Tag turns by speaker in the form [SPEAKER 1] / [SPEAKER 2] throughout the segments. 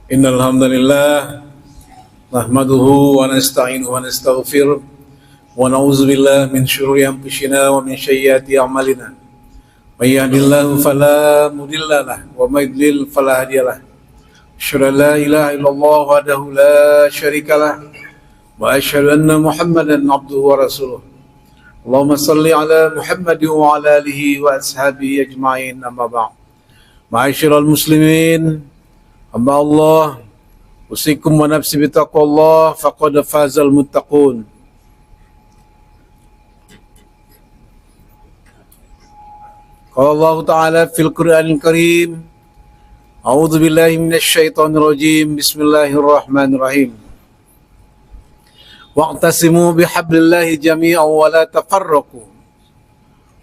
[SPEAKER 1] Innal hamdalillah nahmaduhu wa nasta'inuhu wa nastaghfiruh wa na'udzu billahi min shururi anfusina wa min sayyiati a'malina. May yahdihillahu fala mudilla lahu wa may yudlil fala hadiya lahu. Asyhadu an la ilaha illallah wahdahu la syarika lahu wa asyhadu anna Muhammadan abduhu wa rasuluh. Allahumma shalli ala Muhammadin wa ala alihi wa ashabihi ajma'in, amma ba'd. Ma'asyiral muslimin, amma Allah, usikum wa nafsi bitaqwallah faqad fazal muttaqun. Qala Allah Ta'ala fil Qur'anil Karim, a'udzu billahi minasy syaithanir rajim, bismillahirrahmanirrahim. Wa'tasimu bihablillahi jami'an wa la tafarraqu.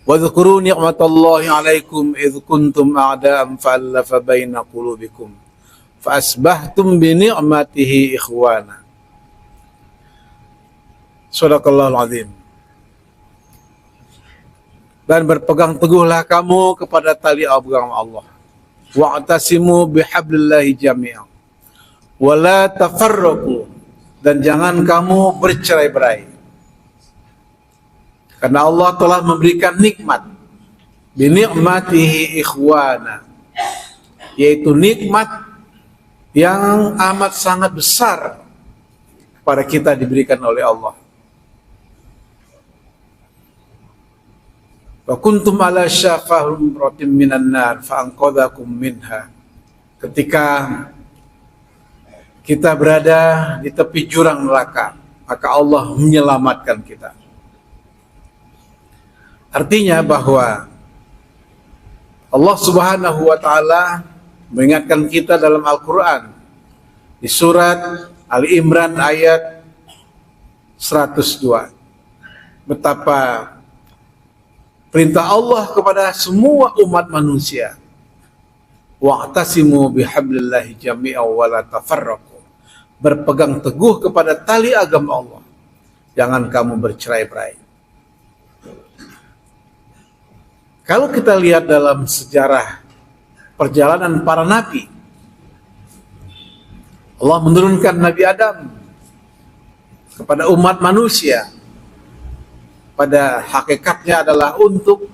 [SPEAKER 1] Wadhkuru ni'matallahi 'alaikum idh kuntum a'da'an fa'alafa baina qulubikum fa asbahtum bi ni'matihi ikhwana. Shadaqallahul azim. Dan berpegang teguhlah kamu kepada tali agama Allah. Wa'tasimu bihablillahi jami'an wa la tafarraqu, dan jangan kamu bercerai-berai. Karena Allah telah memberikan nikmat, binikmatihi ikhwana, yaitu nikmat yang amat sangat besar kepada kita diberikan oleh Allah. Wa kuntum ala syafa humratin minan nar fa anqadhakum minha. Ketika kita berada di tepi jurang neraka, maka Allah menyelamatkan kita. Artinya bahwa Allah Subhanahu wa Ta'ala mengingatkan kita dalam Al-Quran di surat Ali Imran ayat 102, betapa perintah Allah kepada semua umat manusia, wa'tasimu bihablillahi jami'an wa la tafarraqu, berpegang teguh kepada tali agama Allah, jangan kamu bercerai-berai. Kalau kita lihat dalam sejarah perjalanan para nabi, Allah menurunkan Nabi Adam kepada umat manusia, pada hakikatnya adalah untuk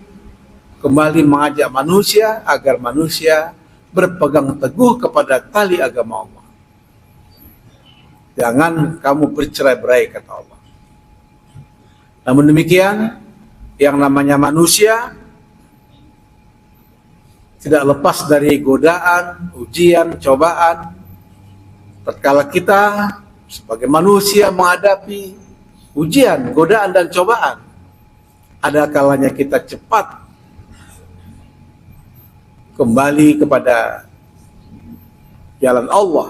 [SPEAKER 1] kembali mengajak manusia agar manusia berpegang teguh kepada tali agama Allah. Jangan kamu bercerai-berai, kata Allah. Namun demikian, yang namanya manusia tidak lepas dari godaan, ujian, cobaan. Tatkala kita sebagai manusia menghadapi ujian, godaan, dan cobaan, ada kalanya kita cepat kembali kepada jalan Allah.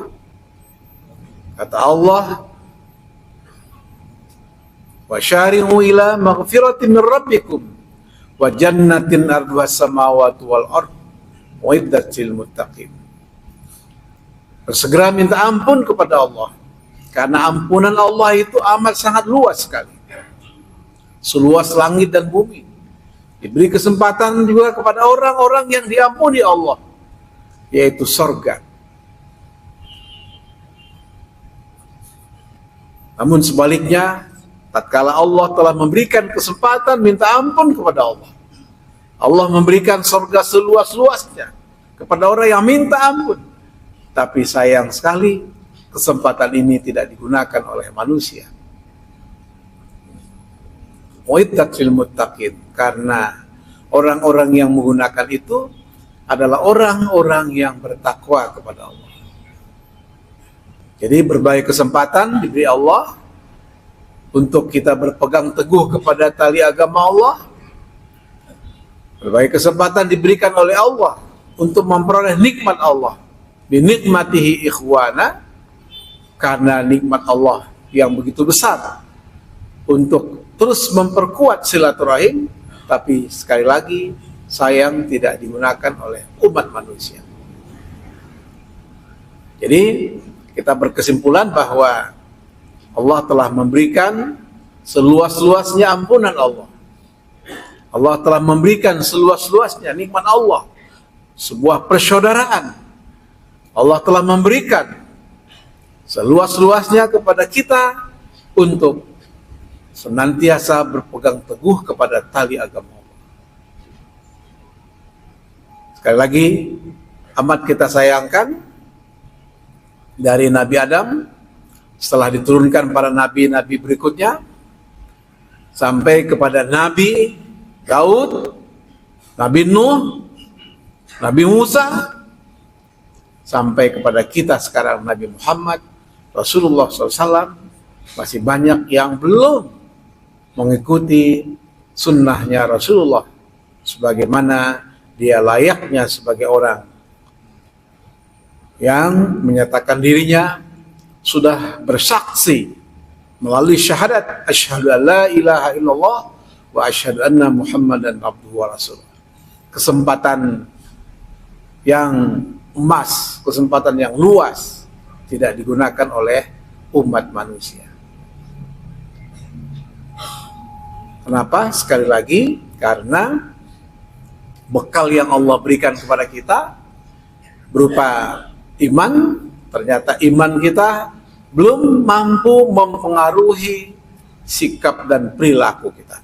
[SPEAKER 1] Kata Allah, wa syari'u ila maghfiratin min rabbikum wa jannatin arduhas samawati wal ardh wa'iddatil muttaqin. Bersegera minta ampun kepada Allah, karena ampunan Allah itu amat sangat luas sekali, seluas langit dan bumi. Diberi kesempatan juga kepada orang-orang yang diampuni Allah, yaitu surga. Namun sebaliknya, tatkala Allah telah memberikan kesempatan minta ampun kepada Allah, Allah memberikan surga seluas-luasnya kepada orang yang minta ampun. Tapi sayang sekali, kesempatan ini tidak digunakan oleh manusia. Wa'iddatil muttaqin, karena orang-orang yang menggunakan itu adalah orang-orang yang bertakwa kepada Allah. Jadi berbagai kesempatan diberi Allah untuk kita berpegang teguh kepada tali agama Allah. Berbagai kesempatan diberikan oleh Allah untuk memperoleh nikmat Allah. Binikmatihi ikhwana, karena nikmat Allah yang begitu besar untuk terus memperkuat silaturahim, tapi sekali lagi sayang tidak digunakan oleh umat manusia. Jadi kita berkesimpulan bahwa Allah telah memberikan seluas-luasnya ampunan Allah. Allah telah memberikan seluas-luasnya nikmat Allah, sebuah persaudaraan. Allah telah memberikan seluas-luasnya kepada kita untuk senantiasa berpegang teguh kepada tali agama Allah. Sekali lagi, amat kita sayangkan dari Nabi Adam setelah diturunkan para nabi-nabi berikutnya sampai kepada Nabi Daud, Nabi Nuh, Nabi Musa, sampai kepada kita sekarang Nabi Muhammad Rasulullah SAW, masih banyak yang belum mengikuti sunnahnya Rasulullah sebagaimana dia layaknya sebagai orang yang menyatakan dirinya sudah bersaksi melalui syahadat asyhadu an la ilaha illallah wa asyhadu anna Muhammadan abduhu wa rasuluh. Kesempatan yang emas, kesempatan yang luas tidak digunakan oleh umat manusia. Kenapa? Sekali lagi, karena bekal yang Allah berikan kepada kita berupa iman, ternyata iman kita belum mampu mempengaruhi sikap dan perilaku kita.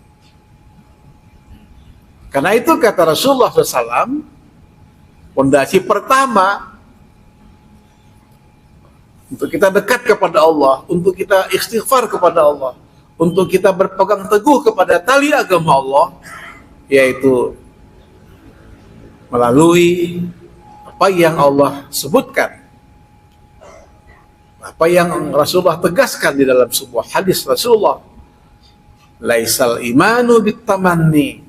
[SPEAKER 1] Karena itu kata Rasulullah SAW, fondasi pertama untuk kita dekat kepada Allah, untuk kita istighfar kepada Allah, untuk kita berpegang teguh kepada tali agama Allah, yaitu melalui apa yang Allah sebutkan, apa yang Rasulullah tegaskan di dalam sebuah hadis Rasulullah, laisal imanu bitamanni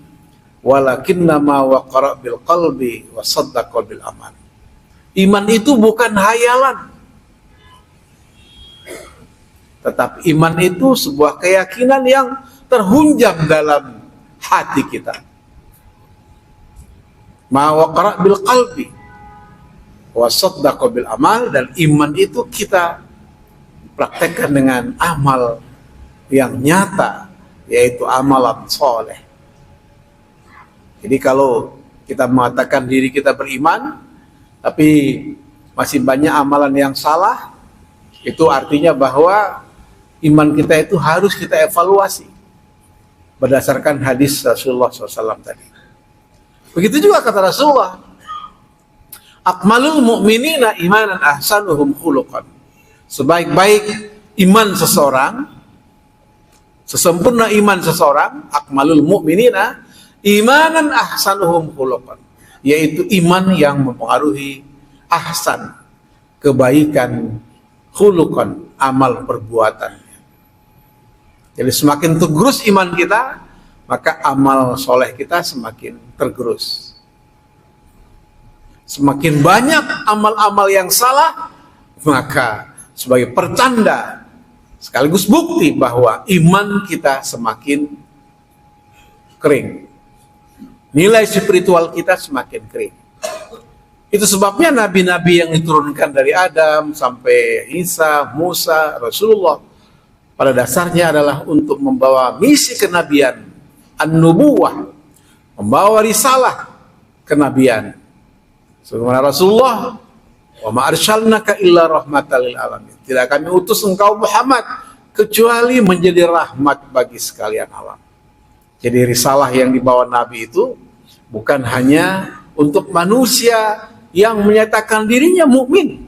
[SPEAKER 1] walakinna ma waqara bil qalbi wa saddaqa bil amal. Iman itu bukan hayalan, tetapi iman itu sebuah keyakinan yang terhunjam dalam hati kita. Ma waqara bil qalbi wa saddaqa bil amal, dan iman itu kita praktekkan dengan amal yang nyata, yaitu amalan soleh. Jadi kalau kita mengatakan diri kita beriman, tapi masih banyak amalan yang salah, itu artinya bahwa iman kita itu harus kita evaluasi berdasarkan hadis Rasulullah SAW tadi. Begitu juga kata Rasulullah, akmalul mu'minina imanan ahsanuhum khuluqan. Sebaik-baik iman seseorang, sesempurna iman seseorang, akmalul mu'minina imanan ahsanuhum khuluqan, yaitu iman yang mempengaruhi ahsan, kebaikan, khuluqan, amal perbuatan. Jadi semakin tergerus iman kita, maka amal soleh kita semakin tergerus. Semakin banyak amal-amal yang salah, maka sebagai pertanda sekaligus bukti bahwa iman kita semakin kering. Nilai spiritual kita semakin kering. Itu sebabnya nabi-nabi yang diturunkan dari Adam sampai Isa, Musa, Rasulullah pada dasarnya adalah untuk membawa misi kenabian, an-nubuwah, membawa risalah kenabian. Sebagaimana Rasulullah, wa ma arsalnaka illa rahmatan lil alamin. Tidak kami utus engkau Muhammad kecuali menjadi rahmat bagi sekalian alam. Jadi risalah yang dibawa Nabi itu bukan hanya untuk manusia yang menyatakan dirinya mukmin.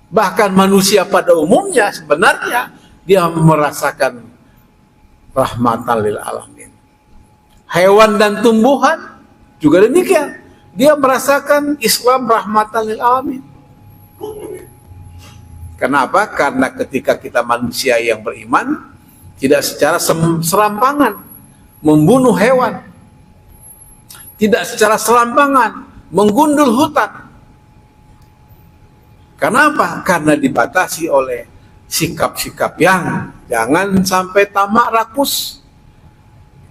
[SPEAKER 1] Bahkan manusia pada umumnya sebenarnya dia merasakan rahmatan lil alamin. Hewan dan tumbuhan juga demikian. Dia merasakan Islam rahmatan lil alamin. Kenapa? Karena ketika kita manusia yang beriman, tidak secara serampangan membunuh hewan, tidak secara serampangan menggundul hutan. Kenapa? Karena dibatasi oleh sikap-sikap yang jangan sampai tamak rakus.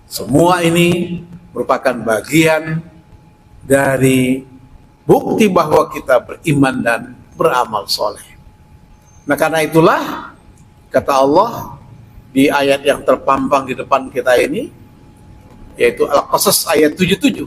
[SPEAKER 1] Semua ini merupakan bagian dari bukti bahwa kita beriman dan beramal soleh. Nah karena itulah kata Allah di ayat yang terpampang di depan kita ini, yaitu Al-Qasas ayat 77.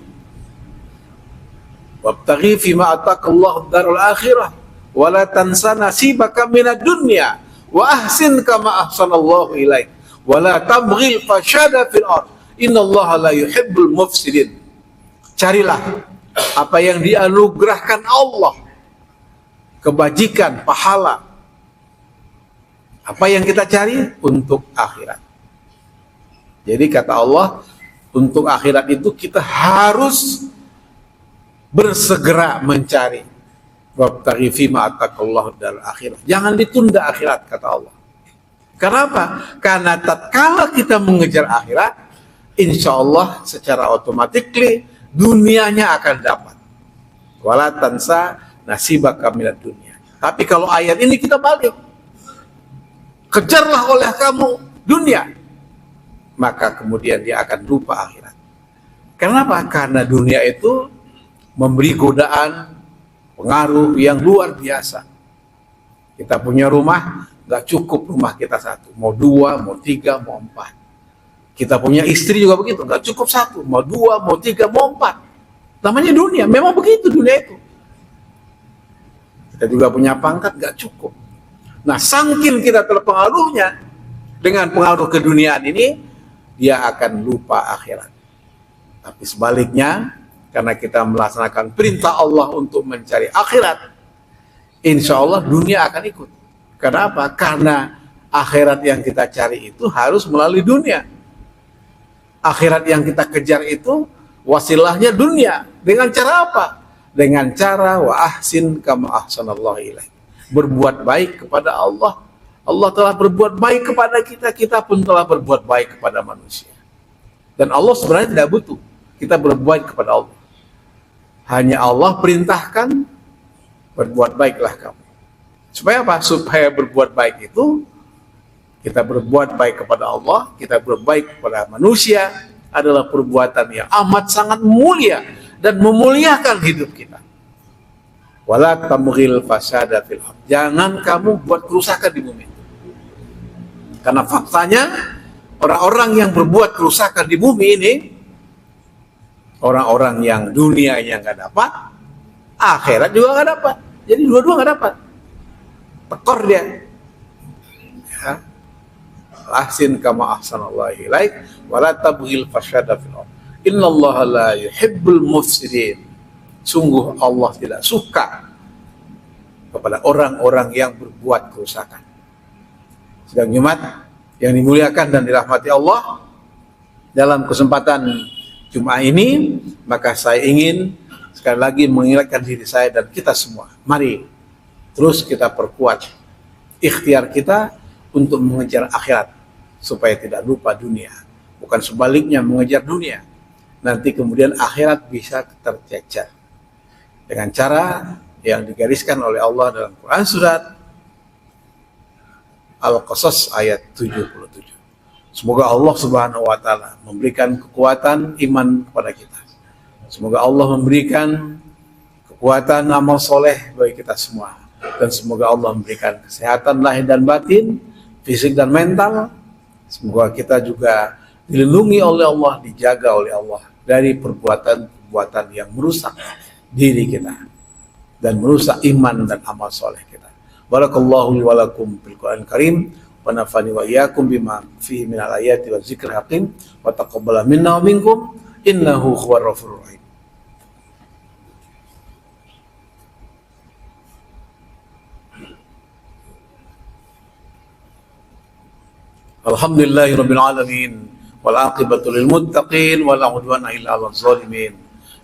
[SPEAKER 1] Wabtaghi fima ataqallahu darul akhirah wala tansa nasibaka minad dunya wa ahsin kama ahsanallahu ilaik wala tabghil fasada fil ard innallaha la yuhibbul mufsidin. Carilah apa yang dianugerahkan Allah, kebajikan, pahala. Apa yang kita cari untuk akhirat. Jadi kata Allah, untuk akhirat itu kita harus bersegera mencari. Wabtaghi fima ataqallahu dal akhirat. Jangan ditunda akhirat, kata Allah. Kenapa? Karena tatkala kita mengejar akhirat, insya Allah secara otomatis dunianya akan dapat. Wala tansa nasibaka minad dunya. Tapi kalau ayat ini kita balik, kejarlah oleh kamu dunia, maka kemudian dia akan lupa akhirat. Kenapa? Karena dunia itu memberi godaan, pengaruh yang luar biasa. Kita punya rumah, nggak cukup rumah kita satu, mau 2, mau 3, mau 4. Kita punya istri juga begitu, nggak cukup satu, mau 2, mau 3, mau 4. Namanya dunia, memang begitu dunia itu. Kita juga punya pangkat, nggak cukup. Nah, saking kita terpengaruhnya dengan pengaruh keduniaan ini, dia akan lupa akhirat. Tapi sebaliknya, karena kita melaksanakan perintah Allah untuk mencari akhirat, insya Allah dunia akan ikut. Kenapa? Karena akhirat yang kita cari itu harus melalui dunia. Akhirat yang kita kejar itu wasilahnya dunia. Dengan cara apa? Dengan cara wa ahsin kama ahsanallahu ilaik. Berbuat baik kepada Allah. Allah telah berbuat baik kepada kita, kita pun telah berbuat baik kepada manusia. Dan Allah sebenarnya tidak butuh kita berbuat kepada Allah. Hanya Allah perintahkan, berbuat baiklah kamu. Supaya apa? Supaya berbuat baik itu, kita berbuat baik kepada Allah, kita berbuat baik kepada manusia, adalah perbuatan yang amat sangat mulia dan memuliakan hidup kita. Wala tamghil fasada fil ardh. Jangan kamu buat kerusakan di bumi. Karena faktanya orang-orang yang berbuat kerusakan di bumi ini, orang-orang yang dunianya nggak dapat, akhirat juga nggak dapat. Jadi dua-dua nggak dapat. Tekor dia. Ya. Ahsin kama ahsanallahu ilaik wala tabghil fasada fil ardh. Innallaha la yuhibbul mufsidin. Sungguh Allah tidak suka kepada orang-orang yang berbuat kerusakan. Sedang Jumat yang dimuliakan dan dirahmati Allah, dalam kesempatan Jumat ini, maka saya ingin sekali lagi mengingatkan diri saya dan kita semua. Mari terus kita perkuat ikhtiar kita untuk mengejar akhirat supaya tidak lupa dunia. Bukan sebaliknya mengejar dunia. Nanti kemudian akhirat bisa tercecer. Dengan cara yang digariskan oleh Allah dalam Quran surat Al-Qasas ayat 77. Semoga Allah Subhanahu wa taala memberikan kekuatan iman kepada kita. Semoga Allah memberikan kekuatan amal soleh bagi kita semua. Dan semoga Allah memberikan kesehatan lahir dan batin, fisik dan mental. Semoga kita juga dilindungi oleh Allah, dijaga oleh Allah dari perbuatan-perbuatan yang merusak diri kita dan merusak iman dan amal soleh kita. Barakallahu li wa lakum fil Qur'anil Karim wa nafani wa iyyakum bima fihi minal ayati wa dzikril hakim wa taqabbala minna wa minkum innahu huwar ghafurur rahim. Alhamdulillahirabbil alamin wal aqibatu lil muttaqin wala udwana illa 'alal zalimin.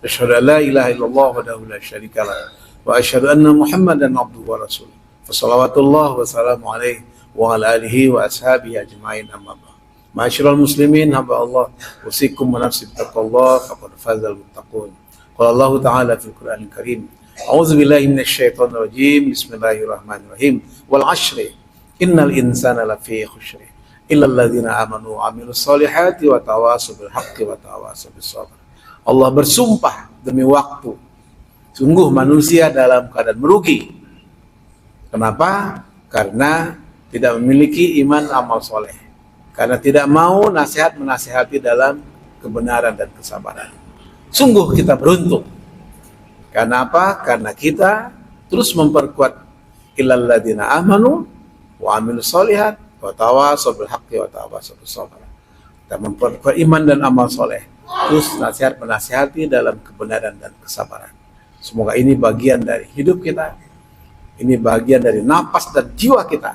[SPEAKER 1] Asyhadu an la ilaha illallah wahdahu la syarika lah wa asyhadu anna Muhammadan abduhu wa rasuluh. Wassalawatullah wa salamu alaihi wa ala alihi wa ashabihi ajma'in amma ba'd. Ma'asyiral muslimin, hamba Allah, usikum wa nafsi bittaqwallah faqad fazal muttaqun. Qala Allah ta'ala fil Qur'anil Karim. A'udzu billahi minasy syaithanir rajim. Bismillahirrahmanirrahim. Wal 'ashri innal insana lafi khusr illa alladziina amanu wa 'amilus solihati wa tawassaw bil haqqi wa tawassaw bis sabr. Allah bersumpah demi waktu, sungguh manusia dalam keadaan merugi. Kenapa? Karena tidak memiliki iman amal soleh. Karena tidak mau nasihat menasihati dalam kebenaran dan kesabaran. Sungguh kita beruntung. Karena apa? Karena kita terus memperkuat illal ladzina amanu wa amilus sholihat wa tawashaw bil haqqi wa tawashaw bis sabr. Kita memperkuat iman dan amal soleh, terus nasihat menasihati dalam kebenaran dan kesabaran. Semoga ini bagian dari hidup kita, ini bagian dari napas dan jiwa kita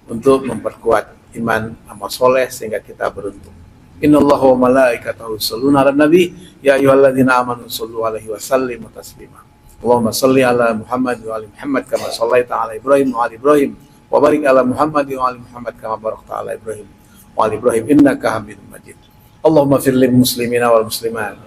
[SPEAKER 1] untuk memperkuat iman, amal soleh sehingga kita beruntung. Innallaha wa malaikatahu yusholluna 'alan nabi ya ayyuhalladzina amanu shollu 'alaihi wa sallimu taslima. Allahumma shalli ala Muhammad wa ali Muhammad kama shallaita ala Ibrahim wa ali Ibrahim wa barik ala Muhammad wa ali Muhammad kama barakta ala Ibrahim wa ali Ibrahim innaka Hamidum Majid. Allahumma fir lil muslimina wal muslimat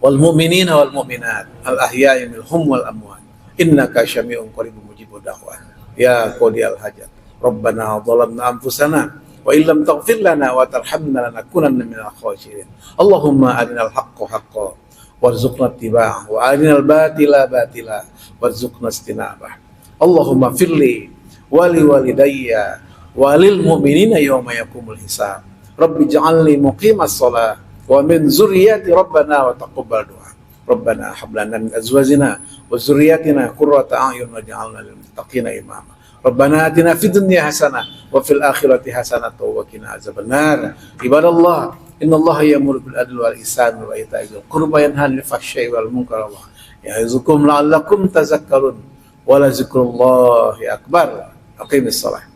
[SPEAKER 1] wal mu'minina wal mu'minat al ahya'i minhum wal amwat innaka syami'un qaribun mujibud da'wat ya qadiyal hajat. Rabbana dhalamna anfusana wa illam taghfir lana wa tarhamna lanakunanna minal khasirin. Allahumma arinal haqqa haqqan warzuqna ittiba'ah wa arinal batila batila warzuqna istinabah. Allahumma firli wa li walidayya wa lil mu'minina yawma yaqumul hisab. Rabbi ij'alni muqimas shalah wa min zurriyyati rabbana wa taqabbal du'a. Rabbana hab lana min azwajina wa zurriyyatina qurrata a'yun waj'alna lil muttaqina imama. Rabbana atina fid dunya hasanah wa fil akhirati hasanah wa qina azabannar. Ibadallah, innallaha ya'muru bil adli wal ihsani wa ita'i dzil qurba yanha 'anil fahsya'i wal munkari wa ya'izukum la'allakum tadhakkarun. Wa la dzikrullahi akbar. Aqimis shalah.